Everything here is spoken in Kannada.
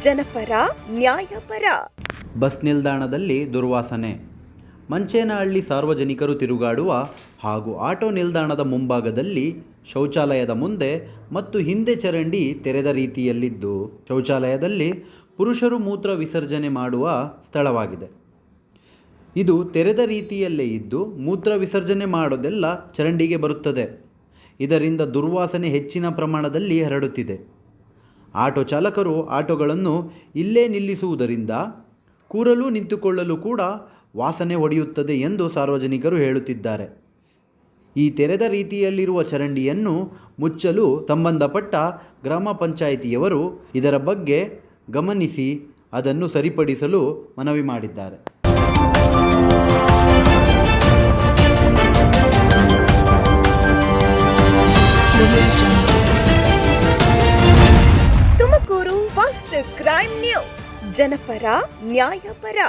ಜನಪರ ನ್ಯಾಯಪರ. ಬಸ್ ನಿಲ್ದಾಣದಲ್ಲಿ ದುರ್ವಾಸನೆ. ಮಂಚೇನಹಳ್ಳಿ ಸಾರ್ವಜನಿಕರು ತಿರುಗಾಡುವ ಹಾಗೂ ಆಟೋ ನಿಲ್ದಾಣದ ಮುಂಭಾಗದಲ್ಲಿ ಶೌಚಾಲಯದ ಮುಂದೆ ಮತ್ತು ಹಿಂದೆ ಚರಂಡಿ ತೆರೆದ ರೀತಿಯಲ್ಲಿದ್ದು, ಶೌಚಾಲಯದಲ್ಲಿ ಪುರುಷರು ಮೂತ್ರ ವಿಸರ್ಜನೆ ಮಾಡುವ ಸ್ಥಳವಾಗಿದೆ. ಇದು ತೆರೆದ ರೀತಿಯಲ್ಲೇ ಇದ್ದು, ಮೂತ್ರ ವಿಸರ್ಜನೆ ಮಾಡೋದೆಲ್ಲ ಚರಂಡಿಗೆ ಬರುತ್ತದೆ. ಇದರಿಂದ ದುರ್ವಾಸನೆ ಹೆಚ್ಚಿನ ಪ್ರಮಾಣದಲ್ಲಿ ಹರಡುತ್ತಿದೆ. ಆಟೋ ಚಾಲಕರು ಆಟೋಗಳನ್ನು ಇಲ್ಲೇ ನಿಲ್ಲಿಸುವುದರಿಂದ ಕೂರಲು ನಿಂತುಕೊಳ್ಳಲು ಕೂಡ ವಾಸನೆ ಹೊಡೆಯುತ್ತದೆ ಎಂದು ಸಾರ್ವಜನಿಕರು ಹೇಳುತ್ತಿದ್ದಾರೆ. ಈ ತೆರೆದ ರೀತಿಯಲ್ಲಿರುವ ಚರಂಡಿಯನ್ನು ಮುಚ್ಚಲು ಸಂಬಂಧಪಟ್ಟ ಗ್ರಾಮ ಪಂಚಾಯಿತಿಯವರು ಇದರ ಬಗ್ಗೆ ಗಮನಿಸಿ ಅದನ್ನು ಸರಿಪಡಿಸಲು ಮನವಿ ಮಾಡಿದ್ದಾರೆ. ತುಮಕೂರು ಫಸ್ಟ್ ಕ್ರೈಮ್ ನ್ಯೂಸ್, ಜನಪರ ನ್ಯಾಯಪರ.